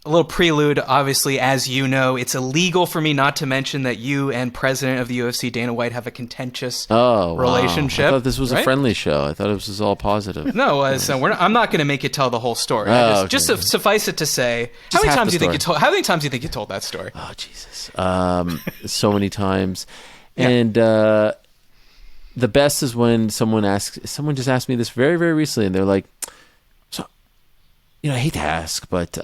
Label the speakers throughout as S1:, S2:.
S1: a little prelude. Obviously, as you know, it's illegal for me not to mention that you and President of the UFC, Dana White, have a contentious relationship.
S2: I thought this was a friendly show. I thought it was all positive.
S1: No, I'm not going to make you tell the whole story. Just to suffice it to say, how many times do you think you told that story?
S2: Oh, Jesus. So many times. Yeah. And the best is when someone just asked me this very, very recently, and they're like, so, I hate to ask, but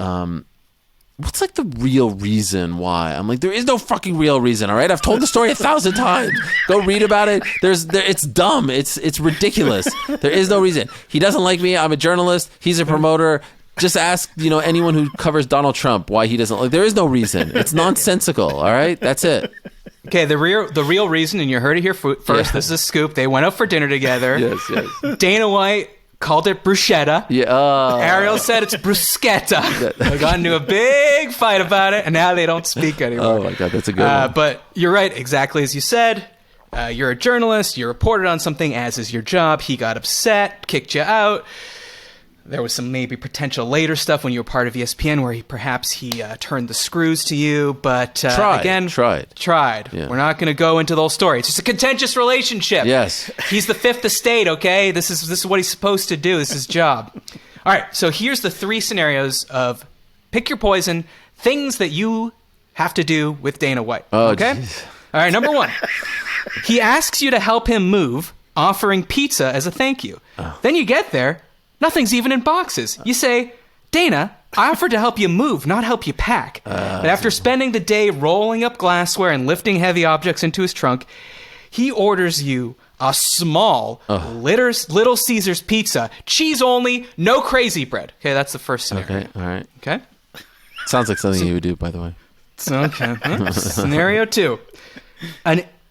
S2: what's like the real reason why? I'm like, there is no fucking real reason, all right? I've told the story 1,000 times. Go read about it. It's dumb. It's ridiculous. There is no reason. He doesn't like me. I'm a journalist. He's a promoter. Just ask, anyone who covers Donald Trump why he doesn't like. There is no reason. It's nonsensical, all right? That's it.
S1: Okay, the real reason, and you heard it here first. Yeah. This is a scoop. They went out for dinner together.
S2: Yes.
S1: Dana White called it bruschetta.
S2: Yeah.
S1: Ariel said it's bruschetta. They got into a big fight about it, and now they don't speak anymore.
S2: Oh my God, that's a good one.
S1: But you're right, exactly as you said. You're a journalist. You reported on something, as is your job. He got upset, kicked you out. There was some maybe potential later stuff when you were part of ESPN where he turned the screws to you, but
S2: tried.
S1: Yeah. We're not going to go into the whole story. It's just a contentious relationship.
S2: Yes.
S1: He's the fifth estate, okay? This is what he's supposed to do. This is his job. All right, so here's the 3 scenarios of pick your poison, things that you have to do with Dana White.
S2: Oh,
S1: okay?
S2: Geez.
S1: All right, number 1. He asks you to help him move, offering pizza as a thank you. Oh. Then you get there. Nothing's even in boxes. You say, Dana, I offered to help you move, not help you pack. But after spending the day rolling up glassware and lifting heavy objects into his trunk, he orders you a small Little Caesars pizza, cheese only, no crazy bread. Okay, that's the first scenario.
S2: Okay, all right.
S1: Okay?
S2: Sounds like something you would do, by the way.
S1: Okay. Scenario 2.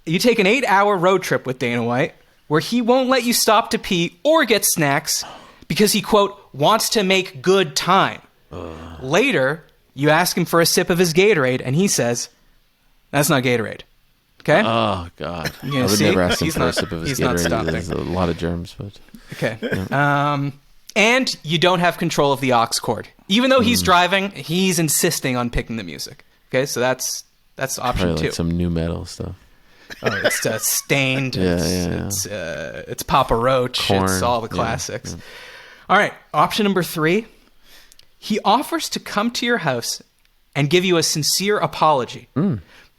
S1: You take an 8-hour road trip with Dana White where he won't let you stop to pee or get snacks because he, quote, wants to make good time. Later, you ask him for a sip of his Gatorade, and he says, that's not Gatorade. Okay?
S2: Oh, God. I would never ask him for a sip of his Gatorade. There's a lot of germs. But
S1: okay. Yeah. And you don't have control of the aux cord. Even though he's driving, he's insisting on picking the music. Okay, so that's option
S2: probably
S1: 2.
S2: Like some new metal stuff.
S1: Oh, it's Stained. It's Papa Roach.
S2: Korn.
S1: It's all the classics. Yeah. All right, option number 3. He offers to come to your house and give you a sincere apology.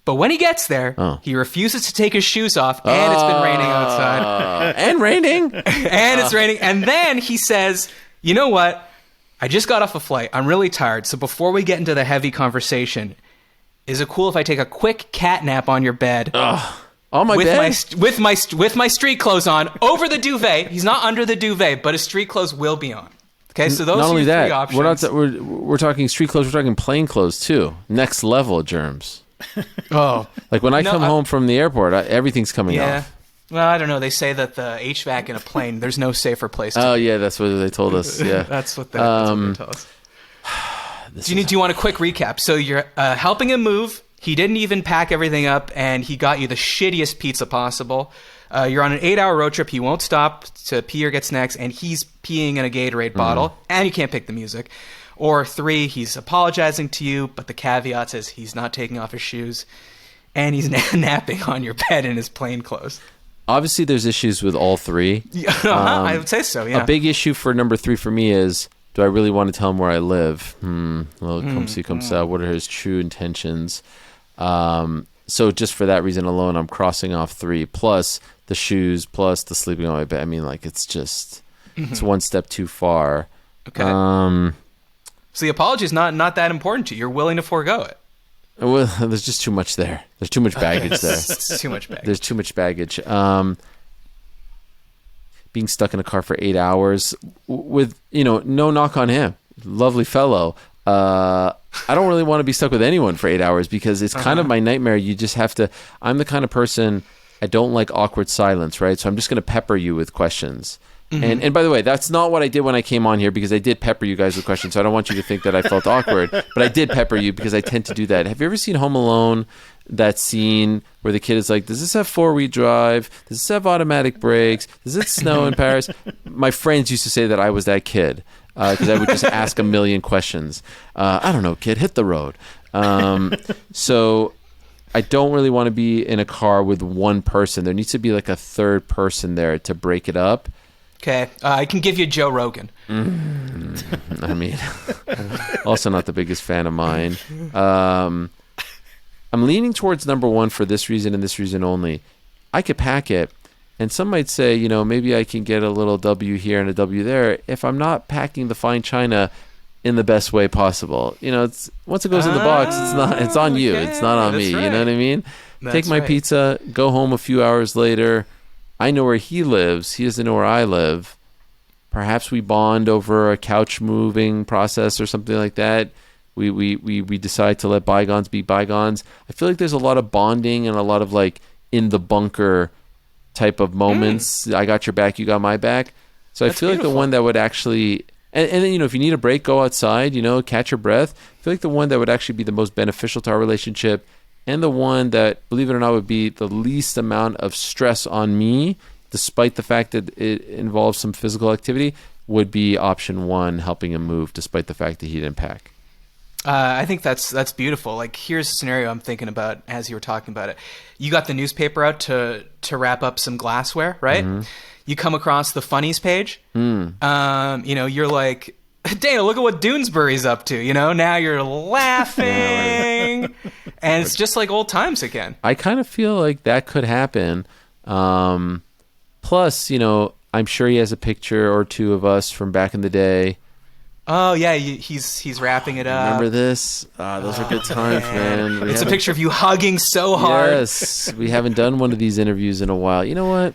S1: But when he gets there, he refuses to take his shoes off, and it's been raining outside.
S2: And raining.
S1: And it's raining. And then he says, you know what? I just got off a flight. I'm really tired. So before we get into the heavy conversation, is it cool if I take a quick cat nap on your bed?
S2: On my bed?
S1: With my street clothes on, over the duvet. He's not under the duvet, but his street clothes will be on. Okay, so those are your 3 options.
S2: We're talking street clothes. We're talking plain clothes too. Next level germs.
S1: Oh,
S2: like when I come home from the airport, everything's coming off.
S1: Well, I don't know. They say that the HVAC in a plane, there's no safer place.
S2: Yeah, that's what they told us. Yeah,
S1: that's what they told us. Do you want a quick recap? So you're helping him move. He didn't even pack everything up, and he got you the shittiest pizza possible. You're on an 8-hour road trip. He won't stop to pee or get snacks, and he's peeing in a Gatorade bottle, and you can't pick the music. Or 3, he's apologizing to you, but the caveat is he's not taking off his shoes, and he's napping on your bed in his plain clothes.
S2: Obviously, there's issues with all 3.
S1: I would say so, yeah.
S2: A big issue for number 3 for me is, do I really want to tell him where I live? Well, come see, come out. What are his true intentions? So just for that reason alone, I'm crossing off 3, plus the shoes, plus the sleeping on my bed. I mean, like, it's just, it's one step too far.
S1: Okay. So the apology is not that important to you. You're willing to forego it.
S2: Well, there's just too much there. There's too much baggage there.
S1: It's too much baggage.
S2: There's too much baggage. Being stuck in a car for 8 hours with, no knock on him. Lovely fellow. I don't really want to be stuck with anyone for 8 hours because it's kind of my nightmare. You just have to, I'm the kind of person, I don't like awkward silence, right? So I'm just going to pepper you with questions. And by the way, that's not what I did when I came on here, because I did pepper you guys with questions. So I don't want you to think that I felt awkward, but I did pepper you because I tend to do that. Have you ever seen Home Alone, that scene where the kid is like, does this have 4-wheel drive? Does this have automatic brakes? Does it snow in Paris? My friends used to say that I was that kid. because I would just ask a million questions. I don't know, kid, hit the road. So I don't really want to be in a car with one person. There needs to be like a third person there to break it up.
S1: Okay, I can give you Joe Rogan.
S2: I mean, also not the biggest fan of mine. I'm leaning towards number one for this reason and this reason only. I could pack it, and some might say, you know, maybe I can get a little W here and a W there if I'm not packing the fine china in the best way possible. You know, it's once it goes in the box, it's on you. It's not on me. Right. You know what I mean? Take my pizza, go home a few hours later. I know where he lives. He doesn't know where I live. Perhaps we bond over a couch moving process or something like that. We decide to let bygones be bygones. I feel like there's a lot of bonding and a lot of like in the bunker type of moments. I got your back, you got my back. So I feel like the one that would actually, and then, you know, if you need a break, go outside, you know, catch your breath. I feel like the one that would actually be the most beneficial to our relationship, and the one that, believe it or not, would be the least amount of stress on me, despite the fact that it involves some physical activity, would be option one, helping him move, despite the fact that he didn't pack.
S1: I think that's beautiful. Like, here's a scenario I'm thinking about as you were talking about it. You got the newspaper out to wrap up some glassware, right? Mm-hmm. You come across the funnies page. You know, you're like, Dana, look at what Doonesbury's up to. You know, now you're laughing, and it's just like old times again.
S2: I kind of feel like that could happen. Plus, you know, I'm sure he has a picture or two of us from back in the day.
S1: Oh yeah, he's wrapping it up.
S2: Remember this? Those are good times, man.
S1: It's a picture of you hugging so hard.
S2: Yes, we haven't done one of these interviews in a while. You know what?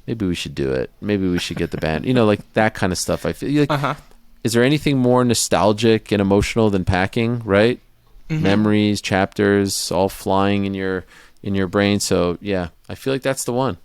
S2: Maybe we should do it. Maybe we should get the band. You know, like that kind of stuff. I feel like. Is there anything more nostalgic and emotional than packing? Right? Mm-hmm. Memories, chapters, all flying in your brain. So yeah, I feel like that's the one.